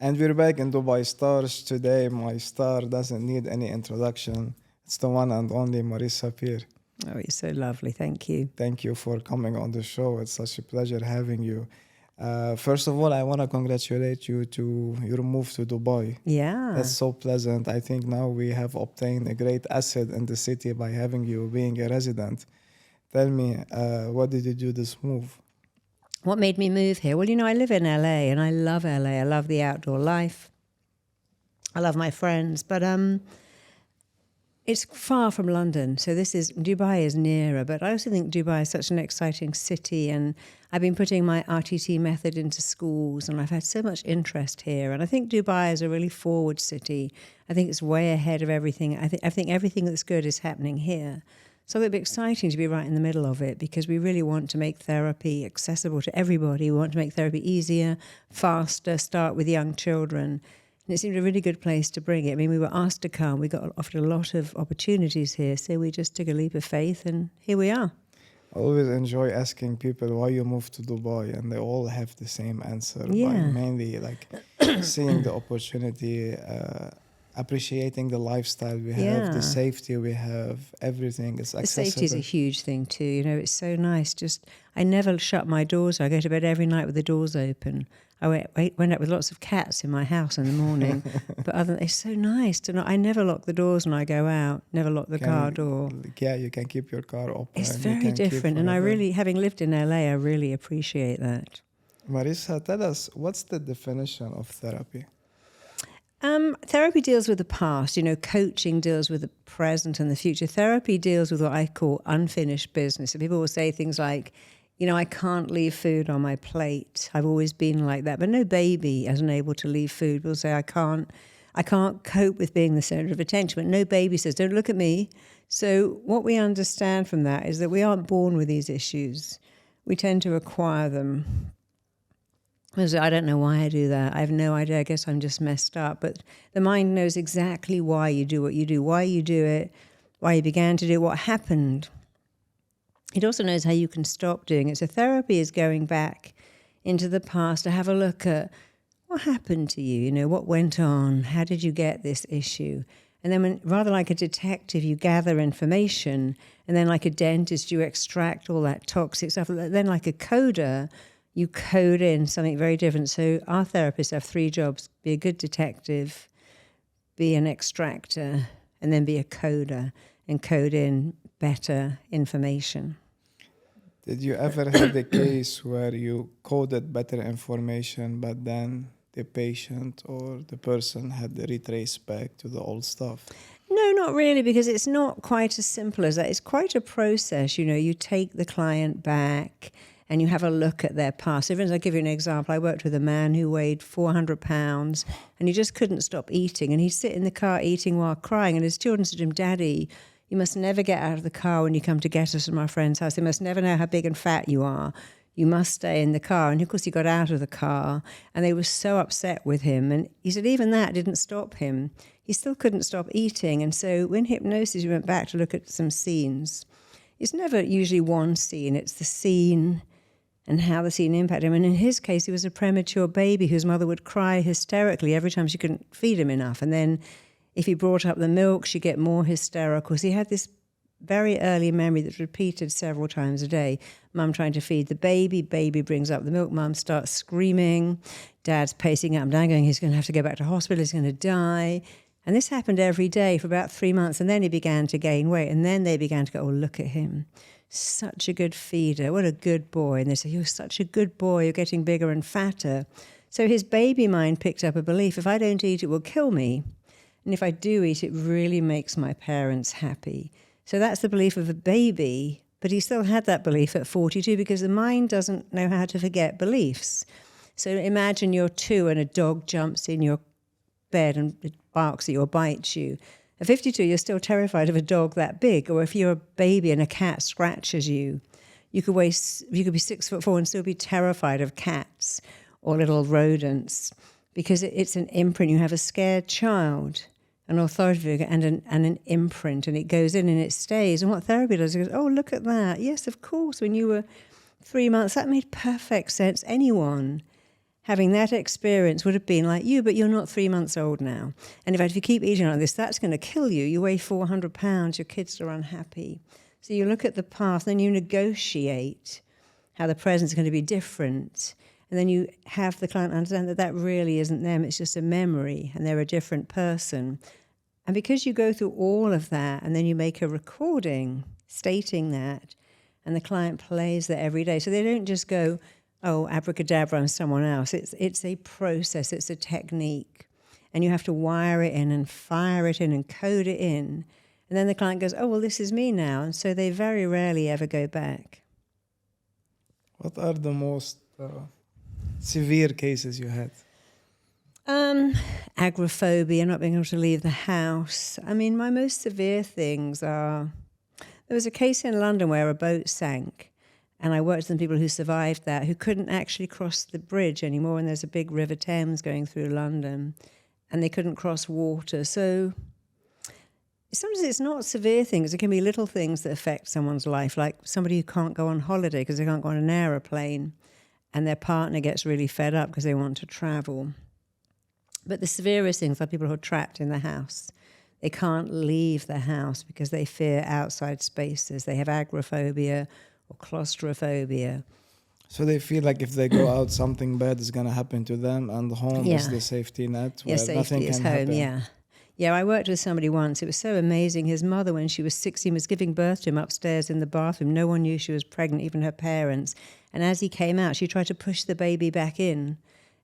And we're back in Dubai Stars today. My star doesn't need any introduction. It's the one and only Marisa Peer. Oh, you're so lovely. Thank you. Thank you for coming on the show. It's such a pleasure having you. First of all, I want to congratulate you to your move to Dubai. Yeah. That's so pleasant. I think now we have obtained a great asset in the city by having you being a resident. Tell me, what did you do this move? What made me move here? Well, I live in LA and I love LA. I love the outdoor life. I love my friends, but it's far from London. So Dubai is nearer, but I also think Dubai is such an exciting city, and I've been putting my RTT method into schools and I've had so much interest here. And I think Dubai is a really forward city. I think it's way ahead of everything. I think everything that's good is happening here. So it'd be exciting to be right in the middle of it, because we really want to make therapy accessible to everybody. We want to make therapy easier, faster, start with young children. And it seemed a really good place to bring it. I mean, we were asked to come. We got offered a lot of opportunities here. So we just took a leap of faith and here we are. I always enjoy asking people why you moved to Dubai, and they all have the same answer. Yeah. By mainly like seeing the opportunity, appreciating the lifestyle we have, the safety we have, everything is accessible. The safety is a huge thing too. It's so nice. I never shut my doors. I go to bed every night with the doors open. I went up with lots of cats in my house in the morning, but it's so nice to not. I never lock the doors when I go out. Never lock the car door. Yeah, you can keep your car open. It's very different, and having lived in LA, I really appreciate that. Marisa, tell us, what's the definition of therapy? Therapy deals with the past. Coaching deals with the present and the future. Therapy deals with what I call unfinished business. So people will say things like, I can't leave food on my plate. I've always been like that. But no baby isn't able to leave food. People say, I can't cope with being the center of attention. But no baby says, don't look at me. So what we understand from that is that we aren't born with these issues. We tend to acquire them. I don't know why I do that. I have no idea. I guess I'm just messed up. But the mind knows exactly why you do what you do, why you do it, why you began to do it, what happened. It also knows how you can stop doing it. So therapy is going back into the past to have a look at what happened to you, what went on, how did you get this issue? And then rather like a detective, you gather information, and then like a dentist, you extract all that toxic stuff. Then like a coder, you code in something very different. So our therapists have 3 jobs: be a good detective, be an extractor, and then be a coder and code in better information. Did you ever have a case where you coded better information, but then the patient or the person had to retrace back to the old stuff? No, not really, because it's not quite as simple as that. It's quite a process. You take the client back and you have a look at their past. So, for instance, I'll give you an example. I worked with a man who weighed 400 pounds and he just couldn't stop eating. And he'd sit in the car eating while crying. And his children said to him, Daddy, you must never get out of the car when you come to get us from our friend's house. They must never know how big and fat you are. You must stay in the car. And of course, he got out of the car and they were so upset with him. And he said even that didn't stop him. He still couldn't stop eating. And so in hypnosis, we went back to look at some scenes. It's never usually one scene. It's the scene and how the scene impacted him. And in his case, he was a premature baby whose mother would cry hysterically every time she couldn't feed him enough. And then if he brought up the milk, she'd get more hysterical. So he had this very early memory that's repeated several times a day. Mum trying to feed the baby brings up the milk, Mum starts screaming, Dad's pacing up and down going, he's going to have to go back to hospital, he's going to die. And this happened every day for about 3 months, and then he began to gain weight, and then they began to go, oh, look at him. Such a good feeder, what a good boy. And they say, you're such a good boy, you're getting bigger and fatter. So his baby mind picked up a belief, if I don't eat, it will kill me. And if I do eat, it really makes my parents happy. So that's the belief of a baby, but he still had that belief at 42 because the mind doesn't know how to forget beliefs. So imagine you're 2 and a dog jumps in your bed and it barks at you or bites you. At 52, you're still terrified of a dog that big. Or if you're a baby and a cat scratches you, you could be 6'4" and still be terrified of cats or little rodents because it's an imprint. You have a scared child, an authority figure, and an imprint, and it goes in and it stays. And what therapy does, it goes, oh, look at that. Yes, of course, when you were 3 months, that made perfect sense. Anyone having that experience would have been like you, but you're not 3 months old now. And in fact, if you keep eating like this, that's going to kill you. You weigh 400 pounds, your kids are unhappy. So you look at the past, then you negotiate how the present's going to be different. And then you have the client understand that that really isn't them, it's just a memory, and they're a different person. And because you go through all of that, and then you make a recording stating that, and the client plays that every day. So they don't just go, oh, abracadabra, I'm someone else. It's a process, it's a technique. And you have to wire it in and fire it in and code it in. And then the client goes, oh, well, this is me now. And so they very rarely ever go back. What are the most severe cases you had? Agoraphobia, not being able to leave the house. I mean, my most severe things are, there was a case in London where a boat sank, and I worked with some people who survived that, who couldn't actually cross the bridge anymore, and there's a big River Thames going through London, and they couldn't cross water. So sometimes it's not severe things. It can be little things that affect someone's life, like somebody who can't go on holiday because they can't go on an aeroplane, and their partner gets really fed up because they want to travel. But the severest things are people who are trapped in the house. They can't leave the house because they fear outside spaces. They have agoraphobia or claustrophobia. So they feel like if they go out, something bad is going to happen to them, and home is the safety net where nothing safety is can home, happen. Yeah, I worked with somebody once. It was so amazing. His mother, when she was 16, was giving birth to him upstairs in the bathroom. No one knew she was pregnant, even her parents. And as he came out, she tried to push the baby back in.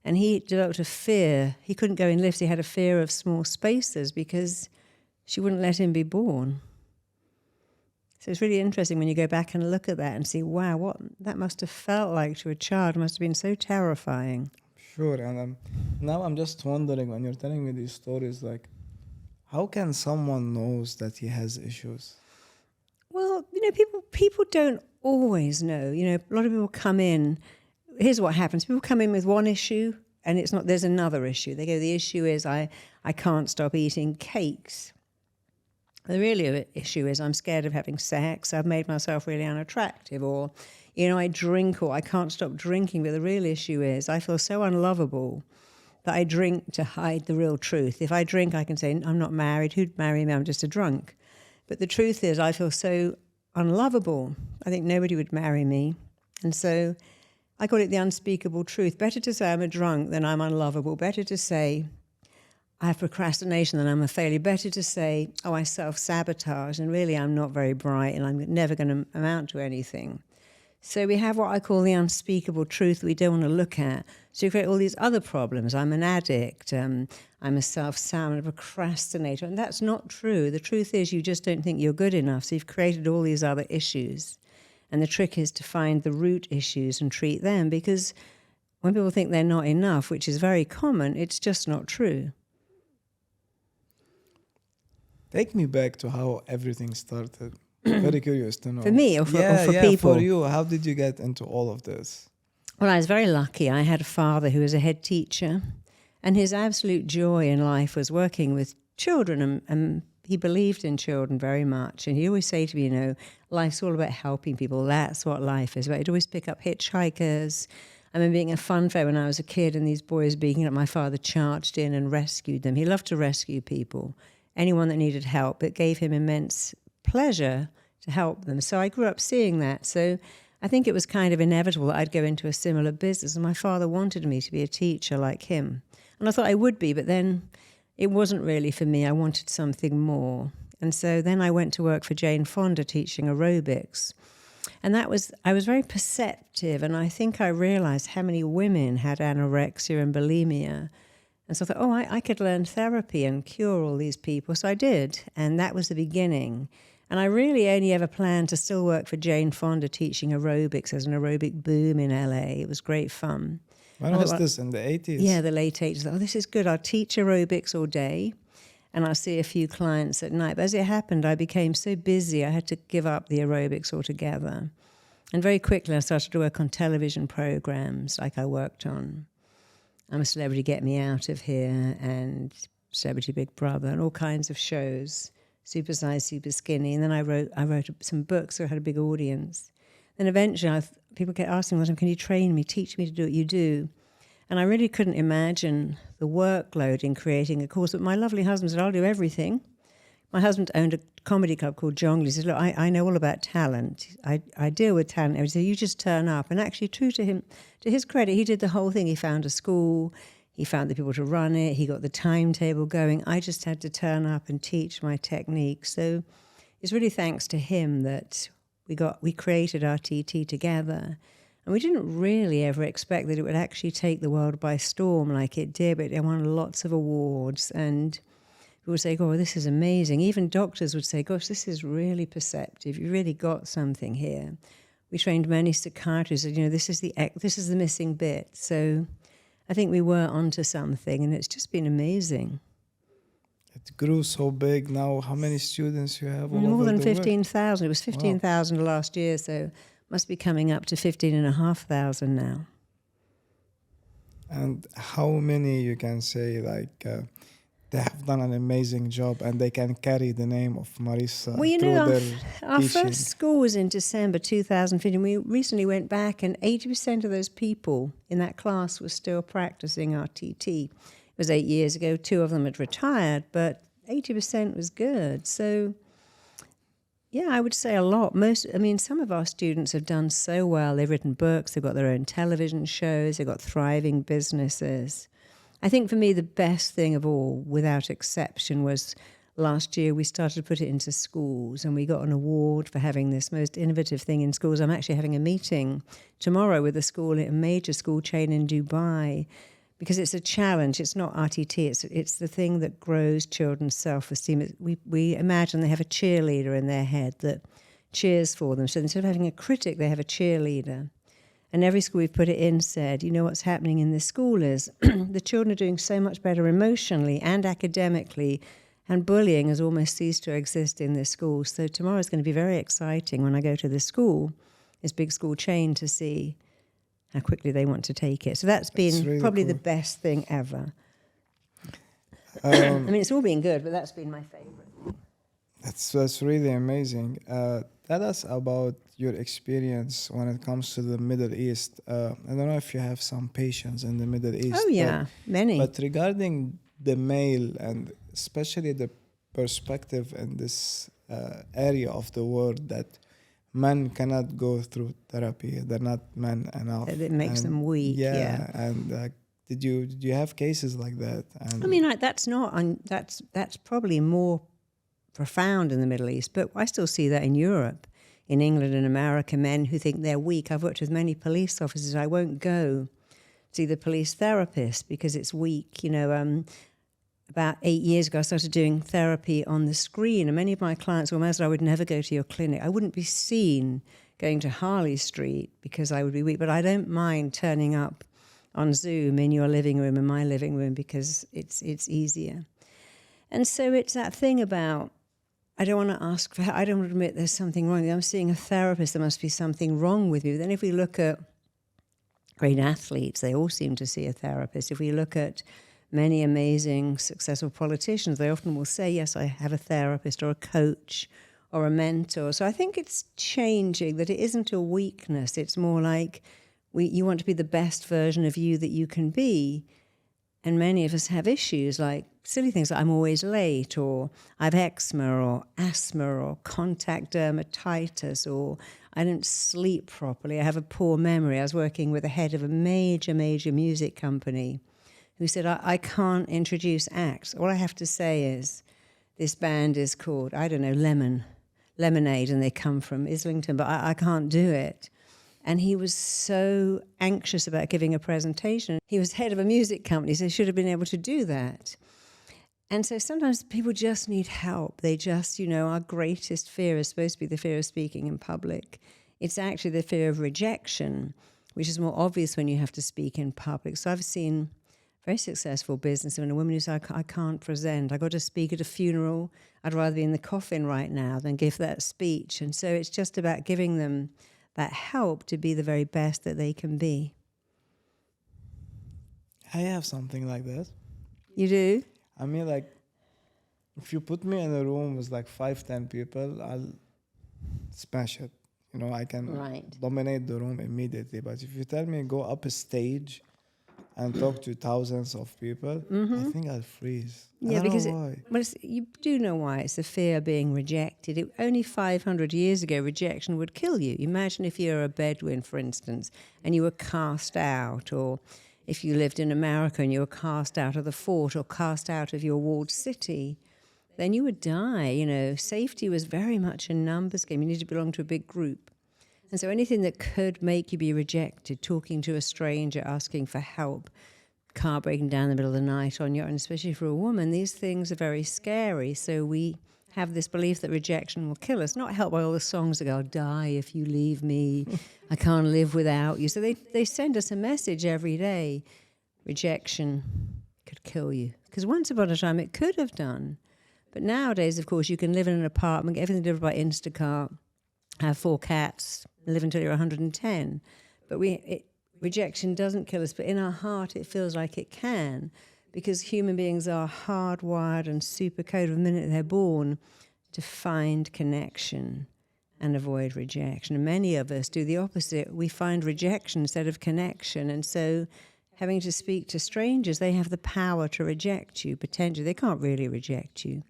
And he developed a fear. He couldn't go in lifts. He had a fear of small spaces because she wouldn't let him be born. So it's really interesting when you go back and look at that and see, wow, what that must have felt like to a child. It must have been so terrifying. Sure, and now I'm just wondering, when you're telling me these stories, like, how can someone knows that he has issues? Well, people don't always know. A lot of people come in. Here's what happens. People come in with one issue, and it's not, there's another issue. They go, the issue is I can't stop eating cakes. The real issue is I'm scared of having sex. I've made myself really unattractive. Or, I drink, or I can't stop drinking. But the real issue is I feel so unlovable that I drink to hide the real truth. If I drink, I can say, I'm not married. Who'd marry me? I'm just a drunk. But the truth is I feel so unlovable. I think nobody would marry me. And so I call it the unspeakable truth. Better to say I'm a drunk than I'm unlovable. Better to say I have procrastination than I'm a failure. Better to say, oh, I self-sabotage, and really I'm not very bright and I'm never going to amount to anything. So we have what I call the unspeakable truth we don't want to look at. So you create all these other problems. I'm an addict. I'm a self-sabotager, a procrastinator. And that's not true. The truth is you just don't think you're good enough. So you've created all these other issues. And the trick is to find the root issues and treat them, because when people think they're not enough, which is very common, it's just not true. Take me back to how everything started. Very curious to know. For me or for people? Yeah, for you. How did you get into all of this? Well, I was very lucky. I had a father who was a head teacher, and his absolute joy in life was working with children, and he believed in children very much. And he'd always say to me, life's all about helping people. That's what life is about. He'd always pick up hitchhikers. I remember being at a fun fair when I was a kid, and these boys being up, my father charged in and rescued them. He loved to rescue people, anyone that needed help. It gave him immense pleasure to help them. So I grew up seeing that. So I think it was kind of inevitable that I'd go into a similar business. And my father wanted me to be a teacher like him. And I thought I would be, but then it wasn't really for me. I wanted something more. And so then I went to work for Jane Fonda teaching aerobics. And I was very perceptive. And I think I realized how many women had anorexia and bulimia. And so I thought, I could learn therapy and cure all these people. So I did. And that was the beginning. And I really only ever planned to still work for Jane Fonda teaching aerobics. There's an aerobic boom in LA. It was great fun. When was this, in the 80s? Yeah, the late 80s. Oh, this is good. I'll teach aerobics all day and I'll see a few clients at night. But as it happened, I became so busy, I had to give up the aerobics altogether. And very quickly, I started to work on television programs like I worked on I'm a Celebrity, Get Me Out of Here, and Celebrity Big Brother, and all kinds of shows. Super Size, Super Skinny. And then I wrote some books, so I had a big audience. Then eventually people kept asking me, can you train me, teach me to do what you do? And I really couldn't imagine the workload in creating a course. But my lovely husband said, I'll do everything. My husband owned a comedy club called Jongley. He said, look, I know all about talent. I deal with talent. He said, you just turn up. And actually, true to him, to his credit, he did the whole thing. He found a school. He found the people to run it. He got the timetable going. I just had to turn up and teach my technique. So it's really thanks to him that we created our TT together. And we didn't really ever expect that it would actually take the world by storm like it did, but it won lots of awards. And people would say, oh, this is amazing. Even doctors would say, gosh, this is really perceptive. You really got something here. We trained many psychiatrists, you know, this is the missing bit. So I think we were onto something, and it's just been amazing. It grew so big now. How many students you have all over the More than world? 15,000. It was 15,000 last year, so must be coming up to 15,500 now. And how many you can say they have done an amazing job and they can carry the name of Marisa Well, you through know, their our teaching? first school was in December 2015. We recently went back, and 80% of those people in that class were still practicing our TT. It was 8 years ago. 2 of them had retired, but 80% was good. So, yeah, I would say a lot. Some of our students have done so well. They've written books. They've got their own television shows. They've got thriving businesses. I think for me, the best thing of all, without exception, was last year we started to put it into schools, and we got an award for having this most innovative thing in schools. I'm actually having a meeting tomorrow with a major school chain in Dubai, because it's a challenge. It's not RTT. It's the thing that grows children's self-esteem. We imagine they have a cheerleader in their head that cheers for them. So instead of having a critic, they have a cheerleader. And every school we've put it in said, you know, what's happening in this school is the children are doing so much better emotionally and academically, and bullying has almost ceased to exist in this school. So tomorrow is going to be very exciting when I go to this school, this big school chain, to see how quickly they want to take it. So that's been really probably cool. the best thing ever. It's all been good, but that's been my favorite. That's really amazing. Tell us about your experience when it comes to the Middle East. I don't know if you have some patients in the Middle East. Oh, yeah, many. But regarding the male, and especially the perspective in this area of the world that men cannot go through therapy, they're not men enough. It makes them weak. Yeah. And did you have cases like that? And That's probably more profound in the Middle East, but I still see that in Europe, in England and America, men who think they're weak. I've worked with many police officers. I won't go see the police therapist because it's weak. You know, about 8 years ago, I started doing therapy on the screen, and many of my clients were said, I would never go to your clinic. I wouldn't be seen going to Harley Street because I would be weak, but I don't mind turning up on Zoom in your living room, in my living room, because it's easier. And so it's that thing about, I don't want to ask for help. I don't want to admit there's something wrong. I'm seeing a therapist. There must be something wrong with me. But then if we look at great athletes, they all seem to see a therapist. If we look at many amazing, successful politicians, they often will say, yes, I have a therapist or a coach or a mentor. So I think it's changing, that it isn't a weakness. It's more like you want to be the best version of you that you can be. And many of us have issues like silly things like I'm always late, or I have eczema or asthma or contact dermatitis, or I don't sleep properly. I have a poor memory. I was working with the head of a major music company who said, I can't introduce acts. All I have to say is this band is called, I don't know, Lemonade, and they come from Islington, but I can't do it. And he was so anxious about giving a presentation. He was head of a music company, so he should have been able to do that. And so sometimes people just need help. They just, our greatest fear is supposed to be the fear of speaking in public. It's actually the fear of rejection, which is more obvious when you have to speak in public. So I've seen very successful businesswomen, a woman who said, I can't present. I got to speak at a funeral. I'd rather be in the coffin right now than give that speech. And so it's just about giving them that help to be the very best that they can be. I have something like that. You do? I mean, like, if you put me in a room with like 5-10 people, I'll smash it. I can dominate the room immediately. But if you tell me go up a stage and talk to thousands of people, I think I'll freeze. I Yeah, don't because know why. you do know why. It's the fear of being rejected. Only 500 years ago, rejection would kill you. Imagine if you're a Bedouin, for instance, and you were cast out, or if you lived in America and you were cast out of the fort or cast out of your walled city, then you would die. You know, safety was very much a numbers game. You need to belong to a big group. And so anything that could make you be rejected, talking to a stranger, asking for help, car breaking down in the middle of the night on your own, especially for a woman, these things are very scary. So we have this belief that rejection will kill us, not helped by all the songs that go, I'll die if you leave me, I can't live without you. So they send us a message every day. Rejection could kill you. Because once upon a time it could have done. But nowadays, of course, you can live in an apartment, get everything delivered by Instacart, have 4 cats, live until you're 110. But rejection doesn't kill us, but in our heart it feels like it can, because human beings are hardwired and supercoded from the minute they're born to find connection and avoid rejection. And many of us do the opposite. We find rejection instead of connection. And so having to speak to strangers, they have the power to reject you, potentially. They can't really reject you.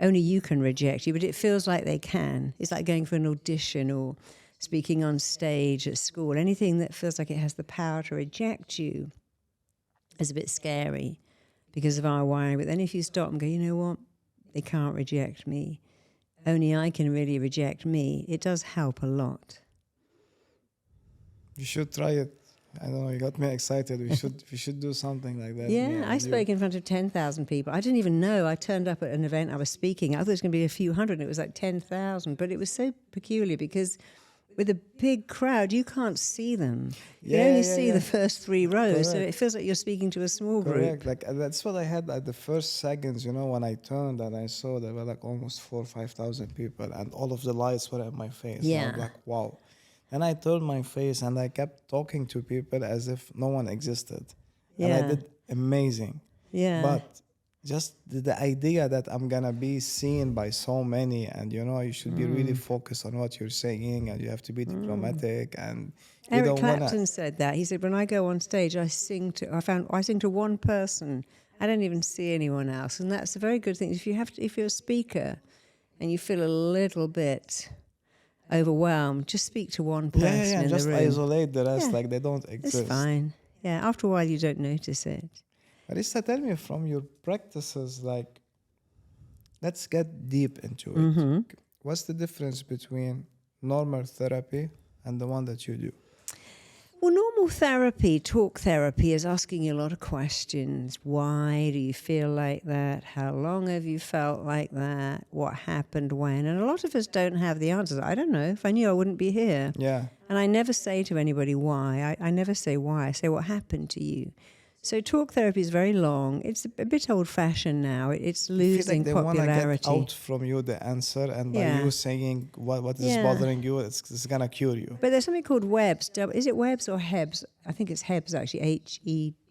Only you can reject you, but it feels like they can. It's like going for an audition or speaking on stage at school. Anything that feels like it has the power to reject you is a bit scary because of our wiring. But then if you stop and go, you know what? They can't reject me. Only I can really reject me. It does help a lot. You should try it. I don't know, you got me excited. We should do something like that. Yeah, I spoke in front of 10,000 people. I didn't even know. I turned up at an event I was speaking. I thought it was going to be a few hundred, and it was like 10,000. But it was so peculiar because with a big crowd, you can't see them. You only see the first 3 rows. Correct. So it feels like you're speaking to a small group. Like that's what I had at the first seconds, when I turned and I saw there were like almost 4,000 or 5,000 people, and all of the lights were at my face. Yeah. I was like, wow. And I turned my face and I kept talking to people as if no one existed. Yeah. And I did amazing. Yeah. But just the idea that I'm going to be seen by so many, and, you should be really focused on what you're saying, and you have to be diplomatic. And you Eric don't Clapton said that. He said, when I go on stage, I sing to one person. I don't even see anyone else. And that's a very good thing. If you're a speaker and you feel a little bit overwhelmed, just speak to one person in just the room. isolate the rest, like they don't exist. It's fine. Yeah, after a while you don't notice it. Marisa, tell me from your practices, like, let's get deep into it. Mm-hmm. What's the difference between normal therapy and the one that you do? Well, normal therapy, talk therapy, is asking you a lot of questions. Why do you feel like that? How long have you felt like that? What happened when? And a lot of us don't have the answers. I don't know. If I knew, I wouldn't be here. Yeah. And I never say to anybody why. I never say why. I say what happened to you. So talk therapy is very long. It's a bit old-fashioned now. It's losing popularity. They want to get out from you the answer, and by you saying what is bothering you, it's going to cure you. But there's something called WEBS. Is it WEBS or HEBS? I think it's HEBS, actually,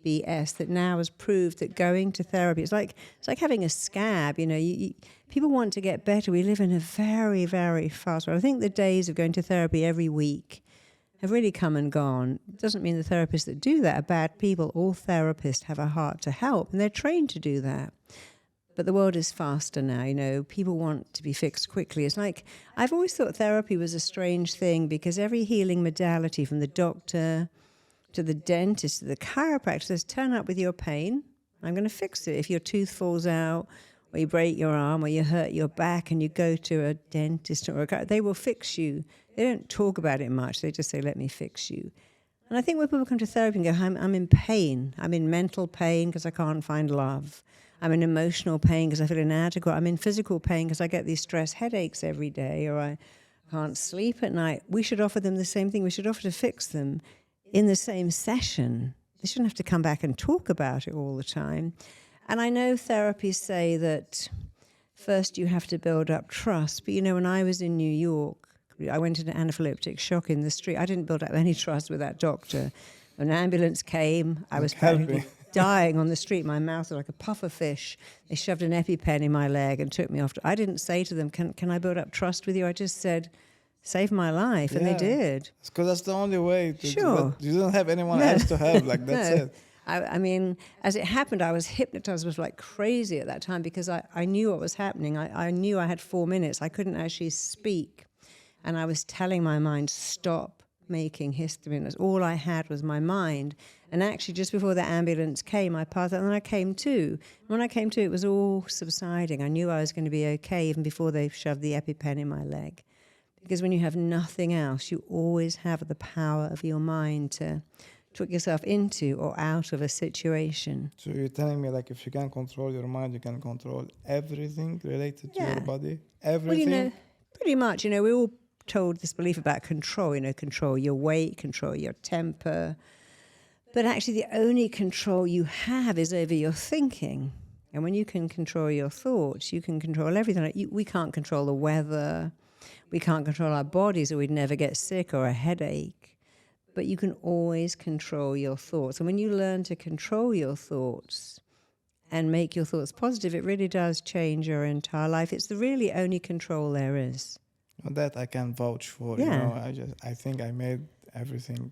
HEBS, that now has proved that going to therapy, it's like having a scab. People want to get better. We live in a very, very fast world. I think the days of going to therapy every week have really come and gone. It doesn't mean the therapists that do that are bad people. All therapists have a heart to help, and they're trained to do that. But the world is faster now, people want to be fixed quickly. It's like, I've always thought therapy was a strange thing, because every healing modality, from the doctor to the dentist to the chiropractor, says, turn up with your pain, I'm going to fix it. If your tooth falls out, or you break your arm, or you hurt your back, and you go to a dentist or a chiropractor, they will fix you. They don't talk about it much. They just say, let me fix you. And I think when people come to therapy and go, I'm in pain. I'm in mental pain because I can't find love. I'm in emotional pain because I feel inadequate. I'm in physical pain because I get these stress headaches every day, or I can't sleep at night. We should offer them the same thing. We should offer to fix them in the same session. They shouldn't have to come back and talk about it all the time. And I know therapies say that first you have to build up trust. But, when I was in New York, I went into anaphylactic shock in the street. I didn't build up any trust with that doctor. An ambulance came. I was practically dying on the street. My mouth was like a puffer fish. They shoved an EpiPen in my leg and took me off. I didn't say to them, can I build up trust with you? I just said, save my life. And they did. Because that's the only way. Sure. You don't have anyone else to help. Like, that's it. I mean, as it happened, I was hypnotized, was like crazy at that time because I knew what was happening. I knew I had 4 minutes. I couldn't actually speak. And I was telling my mind, stop making histamine. That's all I had was my mind. And actually, just before the ambulance came, I passed out, and then I came to. When I came to, it was all subsiding. I knew I was going to be okay even before they shoved the EpiPen in my leg. Because when you have nothing else, you always have the power of your mind to put yourself into or out of a situation. So you're telling me, like, if you can control your mind, you can control everything related to your body? Everything? Well, pretty much. We're all told this belief about control, control your weight, control your temper. But actually, the only control you have is over your thinking. And when you can control your thoughts, you can control everything. We can't control the weather. We can't control our bodies, or we'd never get sick or a headache. But you can always control your thoughts. And when you learn to control your thoughts and make your thoughts positive, it really does change your entire life. It's the really only control there is. Well, that I can vouch for. Yeah. I think I made everything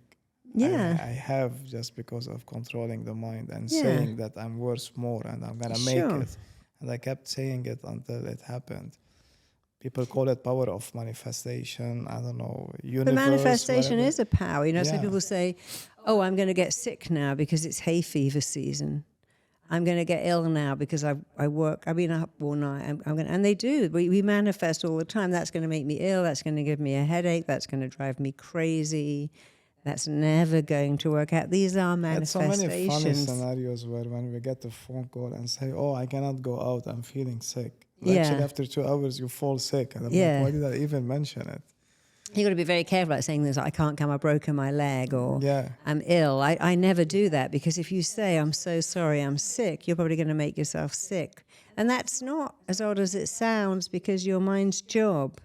Yeah. I have just because of controlling the mind and Yeah. saying that I'm worth more and I'm gonna make Sure. it. And I kept saying it until it happened. People call it power of manifestation. I don't know. Universe. But manifestation whatever. is a power. Some Yeah. people say, oh, I'm going to get sick now because it's hay fever season. I'm going to get ill now because I've been up all night. And they do. We manifest all the time. That's going to make me ill. That's going to give me a headache. That's going to drive me crazy. That's never going to work out. These are There's so manifestations. many funny scenarios where when we get a phone call and say, oh, I cannot go out, I'm feeling sick. Yeah. Actually, after 2 hours, you fall sick. And I'm Yeah. like, why did I even mention it? You've got to be very careful about saying things like, I can't come, I've broken my leg, or Yeah. I'm ill. I never do that, because if you say, I'm so sorry, I'm sick, you're probably going to make yourself sick. And that's not as odd as it sounds, because your mind's job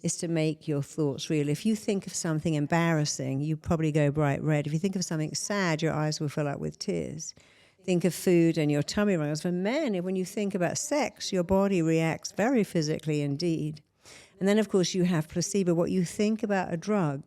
is to make your thoughts real. If you think of something embarrassing, you probably go bright red. If you think of something sad, your eyes will fill up with tears. Think of food and your tummy rumbles. For men, when you think about sex, your body reacts very physically indeed. And then, of course, you have placebo. What you think about a drug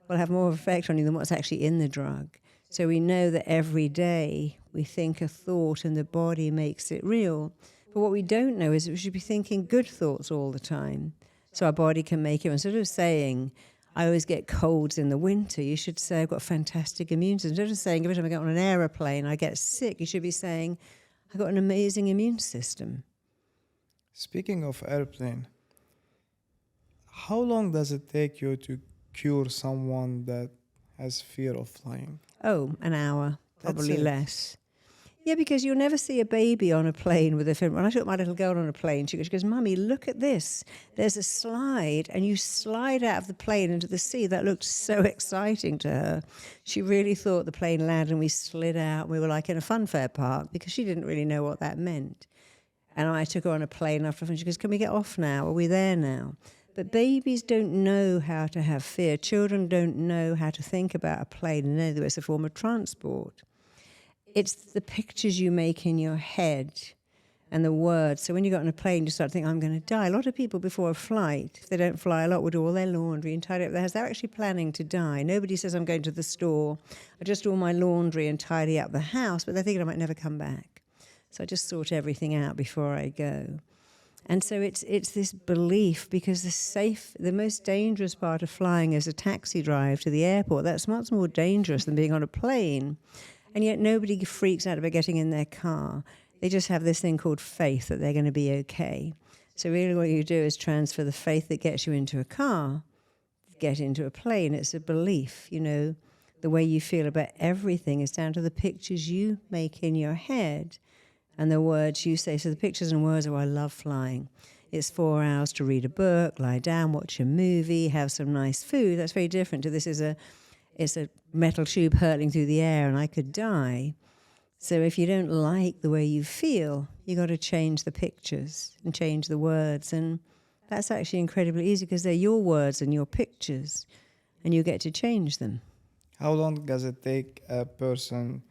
will have more effect on you than what's actually in the drug. So we know that every day we think a thought and the body makes it real. But what we don't know is that we should be thinking good thoughts all the time, so our body can make it. Instead of saying, I always get colds in the winter, you should say, I've got fantastic immune system. Instead of saying, every time I get on an aeroplane, I get sick, you should be saying, I've got an amazing immune system. Speaking of airplane, how long does it take you to cure someone that has fear of flying? Oh, an hour, probably That's it. less. Yeah, because you'll never see a baby on a plane with a fin. When I took my little girl on a plane, she goes, Mummy, look at this. There's a slide, and you slide out of the plane into the sea. That looked so exciting to her. She really thought the plane landed and we slid out. We were like in a funfair park, because she didn't really know what that meant. And I took her on a plane after, and she goes, can we get off now? Are we there now? But babies don't know how to have fear. Children don't know how to think about a plane and know that it's a form of transport. It's the pictures you make in your head and the words. So when you get on a plane, you start thinking, I'm going to die. A lot of people before a flight, if they don't fly a lot, will do all their laundry and tidy up their house. They're actually planning to die. Nobody says, I'm going to the store. I just do all my laundry and tidy up the house, but they're thinking I might never come back. So I just sort everything out before I go. And so it's this belief, because the most dangerous part of flying is a taxi drive to the airport. That's much more dangerous than being on a plane. And yet nobody freaks out about getting in their car. They just have this thing called faith that they're going to be okay. So really what you do is transfer the faith that gets you into a car, get into a plane. It's a belief, the way you feel about everything is down to the pictures you make in your head and the words you say. So the pictures and words are, I love flying. It's 4 hours to read a book, lie down, watch a movie, have some nice food. That's very different to this it's a metal tube hurtling through the air and I could die. So if you don't like the way you feel, you got to change the pictures and change the words. And that's actually incredibly easy, because they're your words and your pictures, and you get to change them. How long does it take a person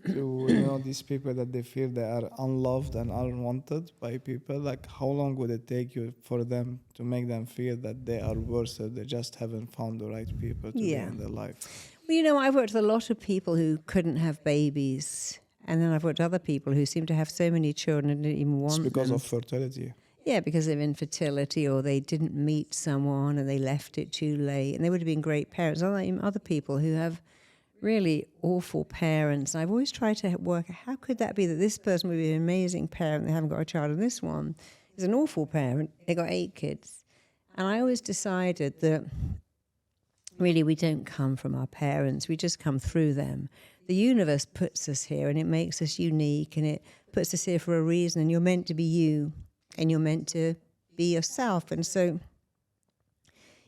to, these people that they feel they are unloved and unwanted by people? Like, how long would it take you for them to make them feel that they are worth it? They just haven't found the right people to be in their life. Well, I've worked with a lot of people who couldn't have babies. And then I've worked with other people who seem to have so many children and didn't even want It's because them. of fertility. Yeah, because of infertility, or they didn't meet someone and they left it too late. And they would have been great parents. Other people who have really awful parents. And I've always tried to work out, how could that be that this person would be an amazing parent, they haven't got a child, and this one is an awful parent, they got 8 kids. And I always decided that really we don't come from our parents, we just come through them. The universe puts us here and it makes us unique and it puts us here for a reason, and you're meant to be you and you're meant to be yourself. And so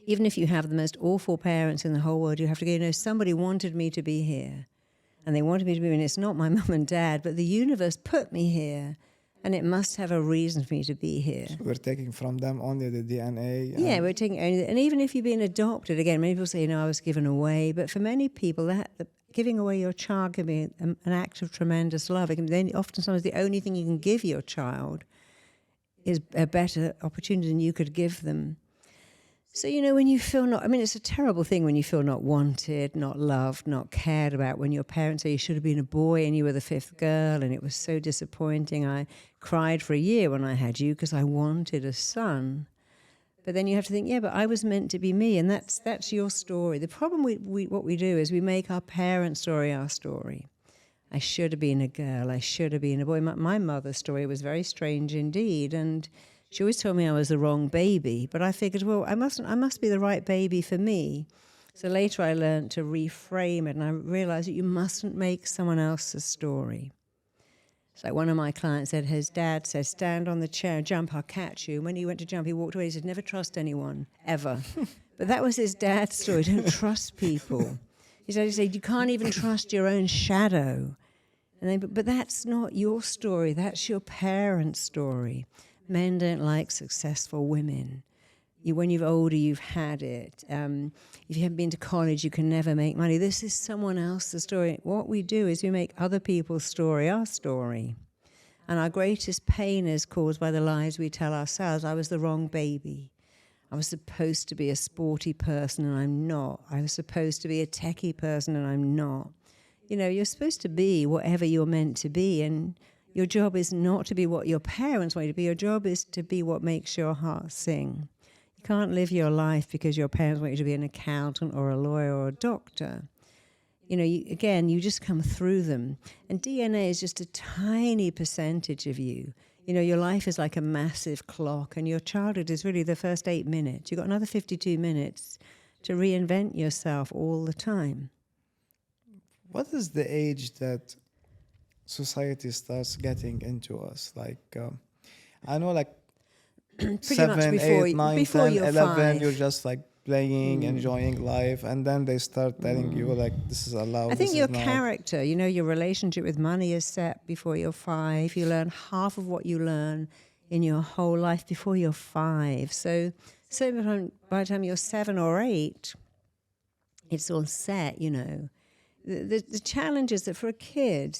even if you have the most awful parents in the whole world, you have to go, somebody wanted me to be here and they wanted me to be here, and it's not my mum and dad, but the universe put me here and it must have a reason for me to be here. So we're taking from them only the DNA. Yeah, we're taking only, and even if you've been adopted, again, many people say, I was given away, but for many people, giving away your child can be an act of tremendous love. It can then oftentimes the only thing you can give your child is a better opportunity than you could give them. So, when you feel it's a terrible thing when you feel not wanted, not loved, not cared about, when your parents say you should have been a boy and you were the 5th girl and it was so disappointing. I cried for a year when I had you because I wanted a son. But then you have to think, but I was meant to be me, and that's your story. The problem what we do is we make our parents' story our story. I should have been a girl, I should have been a boy. My mother's story was very strange indeed, and she always told me I was the wrong baby, but I figured, I must be the right baby for me. So later I learned to reframe it, and I realized that you mustn't make someone else's story. It's like one of my clients said, his dad said, stand on the chair, jump, I'll catch you. And when he went to jump, he walked away. He said, never trust anyone, ever. But that was his dad's story. Don't trust people. He said, you can't even trust your own shadow. But that's not your story. That's your parents' story. Men don't like successful women. When you're older, you've had it. If you haven't been to college, you can never make money. This is someone else's story. What we do is we make other people's story our story. And our greatest pain is caused by the lies we tell ourselves. I was the wrong baby. I was supposed to be a sporty person, and I'm not. I was supposed to be a techie person, and I'm not. You're supposed to be whatever you're meant to be, and your job is not to be what your parents want you to be. Your job is to be what makes your heart sing. You can't live your life because your parents want you to be an accountant or a lawyer or a doctor. You just come through them. And DNA is just a tiny percentage of you. Your life is like a massive clock, and your childhood is really the first 8 minutes. You've got another 52 minutes to reinvent yourself all the time. What is the age that society starts getting into us? I know, Pretty 7, much before, 8, 9, before 10, you're 11, 5. you're just playing, enjoying life, and then they start telling you this is allowed. I think this your is not. character, your relationship with money is set before you're 5. You learn half of what you learn in your whole life before you're 5. So by the time you're 7 or 8, it's all set, The challenge is that for a kid,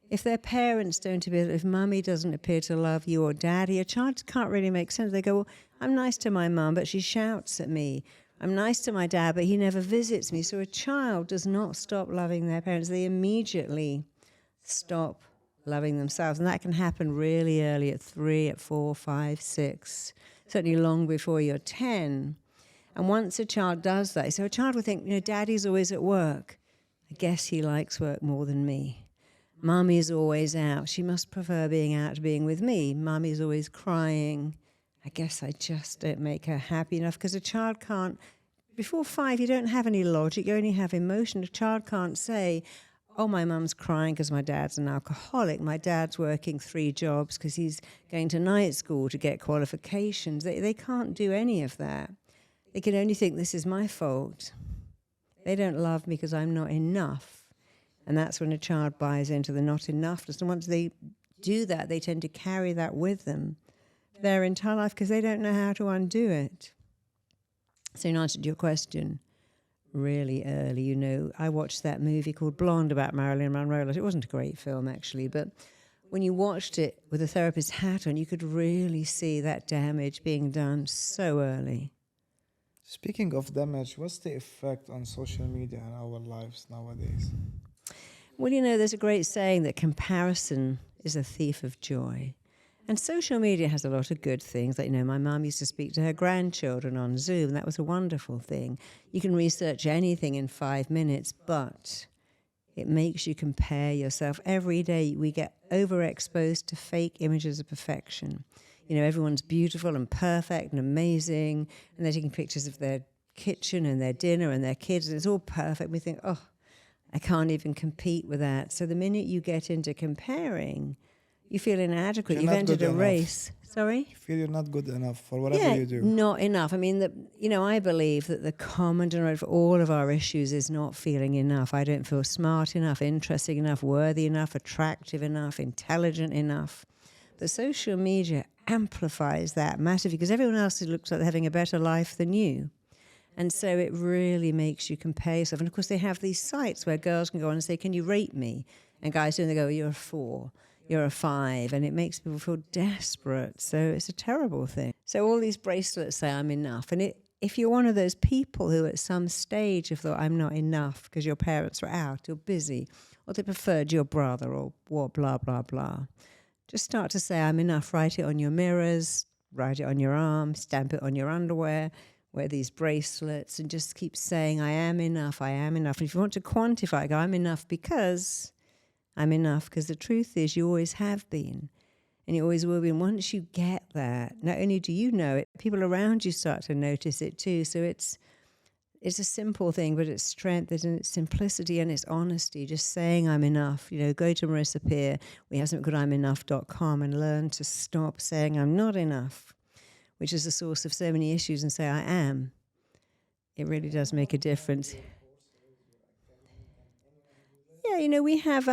if their parents if mummy doesn't appear to love you or daddy, a child can't really make sense. They go, I'm nice to my mum, but she shouts at me. I'm nice to my dad, but he never visits me. So a child does not stop loving their parents. They immediately stop loving themselves. And that can happen really early, at 3, at 4, 5, 6, certainly long before you're 10. And once a child does that, so a child will think, daddy's always at work. I guess he likes work more than me. Mummy's always out. She must prefer being out to being with me. Mummy's always crying. I guess I just don't make her happy enough, because a child can't, before 5, you don't have any logic, you only have emotion. A child can't say, oh, my mum's crying because my dad's an alcoholic. My dad's working 3 jobs because he's going to night school to get qualifications. They can't do any of that. They can only think, this is my fault. They don't love me because I'm not enough. And that's when a child buys into the not enoughness. And once they do that, they tend to carry that with them their entire life because they don't know how to undo it. So in answer to your question, really early, I watched that movie called Blonde about Marilyn Monroe. It wasn't a great film, actually, but when you watched it with a therapist's hat on, you could really see that damage being done so early. Speaking of damage, what's the effect on social media in our lives nowadays? Well, there's a great saying that comparison is a thief of joy. And social media has a lot of good things. Like, my mum used to speak to her grandchildren on Zoom. That was a wonderful thing. You can research anything in 5 minutes, but it makes you compare yourself. Every day we get overexposed to fake images of perfection. Everyone's beautiful and perfect and amazing, and they're taking pictures of their kitchen and their dinner and their kids, and it's all perfect. We think, oh, I can't even compete with that. So the minute you get into comparing, you feel inadequate. You're You've not entered good a enough. race. Sorry? You feel you're not good enough for whatever you do. Not enough. I mean, I believe that the common denominator for all of our issues is not feeling enough. I don't feel smart enough, interesting enough, worthy enough, attractive enough, intelligent enough. But social media amplifies that massively because everyone else looks like they're having a better life than you. And so it really makes you compare yourself. And of course, they have these sites where girls can go on and say, can you rate me? And guys do, and they go, you're a 4, you're a 5. And it makes people feel desperate. So it's a terrible thing. So all these bracelets say, I'm enough. And if you're one of those people who at some stage have thought, I'm not enough because your parents were out, you're busy, or they preferred your brother, or what, blah, blah, blah. Just start to say, I'm enough. Write it on your mirrors, write it on your arm, stamp it on your underwear, wear these bracelets, and just keep saying, I am enough, I am enough. And if you want to quantify, go, I'm enough because the truth is you always have been, and you always will be. And once you get that, not only do you know it, people around you start to notice it too. So it's a simple thing, but its strength is in its simplicity and its honesty. Just saying I'm enough. Go to Marisa Peer. We have something called I'mEnough.com and learn to stop saying I'm not enough, which is the source of so many issues, and say I am. It really does make a difference. Yeah, we have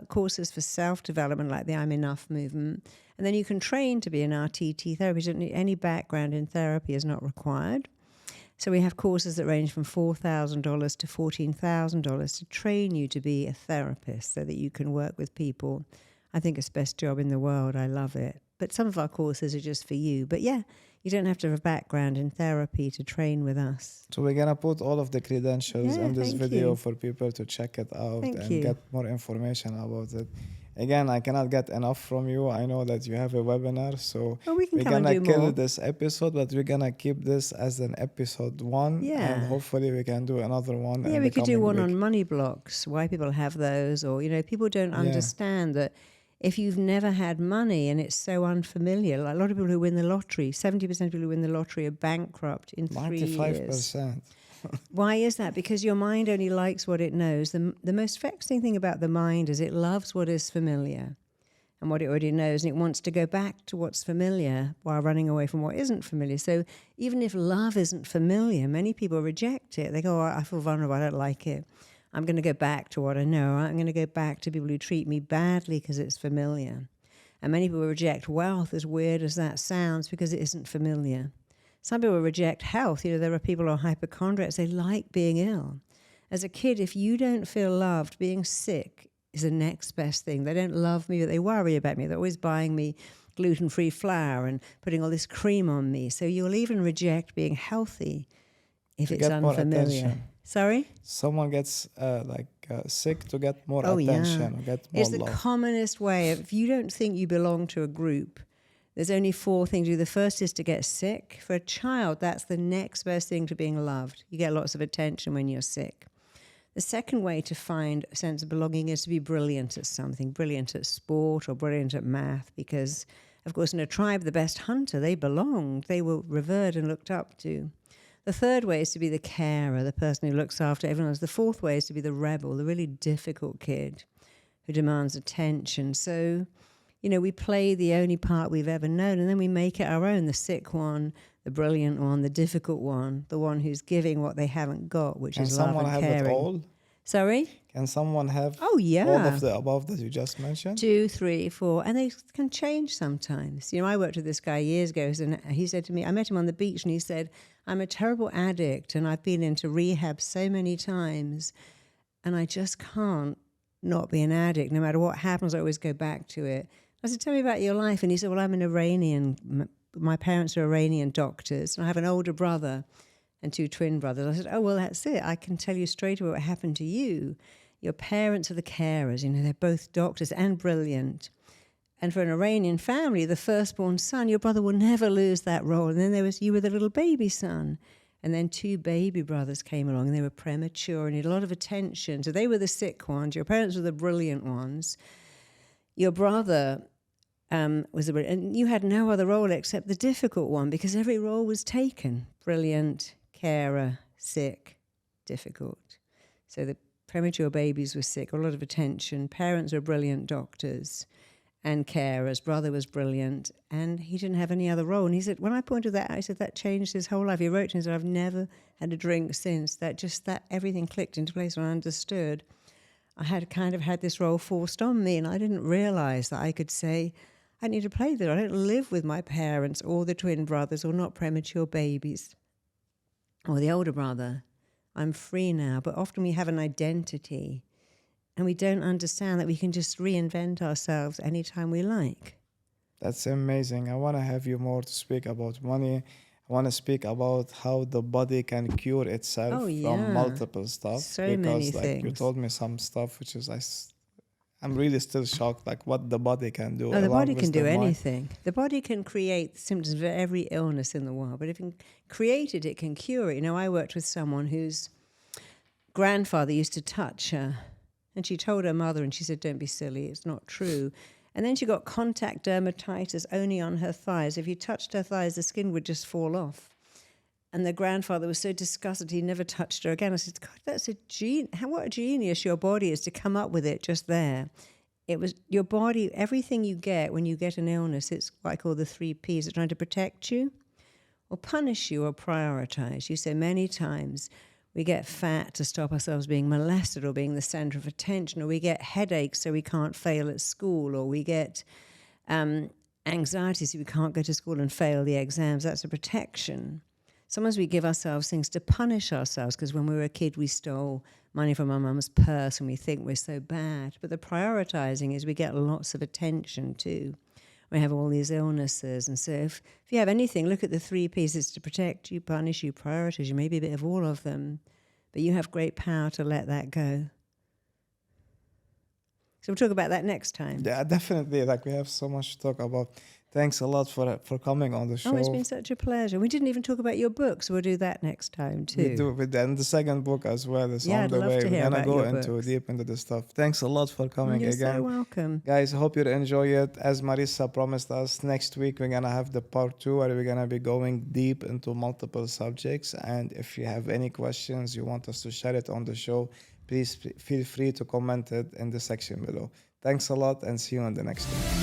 courses for self-development like the I'm Enough movement, and then you can train to be an RTT therapist. Any background in therapy is not required. So we have courses that range from $4,000 to $14,000 to train you to be a therapist so that you can work with people. I think it's the best job in the world. I love it. But some of our courses are just for you. But yeah, you don't have to have a background in therapy to train with us. So we're going to put all of the credentials in this video for people to check it out and get more information about it. Again, I cannot get enough from you. I know that you have a webinar, so we're going to kill this episode, but we're going to keep this as an episode 1. Yeah. And hopefully we can do another one. Yeah, we could do one on money blocks, why people have those, or, people don't understand that if you've never had money and it's so unfamiliar, like a lot of people who win the lottery, 70% of people who win the lottery are bankrupt in 3 years. 95%. Why is that? Because your mind only likes what it knows. The most vexing thing about the mind is it loves what is familiar and what it already knows, and it wants to go back to what's familiar while running away from what isn't familiar. So even if love isn't familiar, many people reject it. They go, oh, I feel vulnerable, I don't like it. I'm going to go back to what I know. I'm going to go back to people who treat me badly because it's familiar. And many people reject wealth, as weird as that sounds, because it isn't familiar. Some people reject health. There are people who are hypochondriacs. They like being ill. As a kid, if you don't feel loved, being sick is the next best thing. They don't love me, but they worry about me. They're always buying me gluten-free flour and putting all this cream on me. So you'll even reject being healthy if it's unfamiliar. Sorry? Someone gets sick to get more attention, or get more love. It's the commonest way. If you don't think you belong to a group, there's only 4 things to do. The first is to get sick. For a child, that's the next best thing to being loved. You get lots of attention when you're sick. The second way to find a sense of belonging is to be brilliant at something, brilliant at sport or brilliant at math, because, of course, in a tribe, the best hunter, they belonged. They were revered and looked up to. The third way is to be the carer, the person who looks after everyone else. The fourth way is to be the rebel, the really difficult kid who demands attention. So, we play the only part we've ever known, and then we make it our own, the sick one, the brilliant one, the difficult one, the one who's giving what they haven't got, which is love and caring. Can someone have it all? Sorry? Can someone have all of the above that you just mentioned? 2, 3, 4, and they can change sometimes. I worked with this guy years ago, and he said to me, I met him on the beach, and he said, I'm a terrible addict, and I've been into rehab so many times, and I just can't not be an addict. No matter what happens, I always go back to it. I said, tell me about your life. And he said, well, I'm an Iranian my parents are Iranian doctors, and I have an older brother and 2 twin brothers. I said, oh, well, that's it. I can tell you straight away what happened to you. Your parents are the carers. They're both doctors and brilliant. And for an Iranian family, the firstborn son, your brother will never lose that role. And then you were the little baby son. And then 2 baby brothers came along, and they were premature and needed a lot of attention. So they were the sick ones. Your parents were the brilliant ones. Your brother was the brilliant, and you had no other role except the difficult one, because every role was taken. Brilliant, carer, sick, difficult. So the premature babies were sick, a lot of attention. Parents were brilliant doctors and carers. Brother was brilliant, and he didn't have any other role. And he said, when I pointed that out, I said, that changed his whole life. He wrote to me and said, I've never had a drink since. That everything clicked into place when I understood. I had kind of had this role forced on me, and I didn't realize that I could say, I need to play this. I don't live with my parents or the twin brothers or not premature babies or the older brother. I'm free now. But often we have an identity, and we don't understand that we can just reinvent ourselves anytime we like. That's amazing. I want to have you more to speak about money. I want to speak about how the body can cure itself from multiple stuff. So many things. You told me some stuff which is I'm really still shocked, what the body can do. Oh, the body can do anything. The body can create symptoms of every illness in the world, but if it can create it, it can cure it. I worked with someone whose grandfather used to touch her, and she told her mother, and she said, don't be silly, it's not true. And then she got contact dermatitis only on her thighs. If you touched her thighs, the skin would just fall off. And the grandfather was so disgusted he never touched her again. I said, God, that's what a genius your body is to come up with it just there. It was your body, everything you get when you get an illness, it's what I call the 3 Ps. It's trying to protect you or punish you or prioritize. You say many times we get fat to stop ourselves being molested or being the center of attention, or we get headaches so we can't fail at school, or we get anxiety so we can't go to school and fail the exams. That's a protection. Sometimes we give ourselves things to punish ourselves, because when we were a kid, we stole money from our mum's purse and we think we're so bad. But the prioritizing is we get lots of attention too. We have all these illnesses. And so if you have anything, look at the 3 Ps. It's to protect you, punish you, prioritize you, maybe a bit of all of them. But you have great power to let that go. So we'll talk about that next time. Yeah, definitely. We have so much to talk about. Thanks a lot for coming on the show. Oh, it's been such a pleasure. We didn't even talk about your book, so we'll do that next time too. We do, and the second book as well is on the way. We're gonna go deep into the stuff. Thanks a lot for coming again. You're so welcome. Guys, I hope you enjoy it. As Marisa promised us, next week we're gonna have the part 2 where we're gonna be going deep into multiple subjects. And if you have any questions, you want us to share it on the show, please feel free to comment it in the section below. Thanks a lot, and see you on the next one.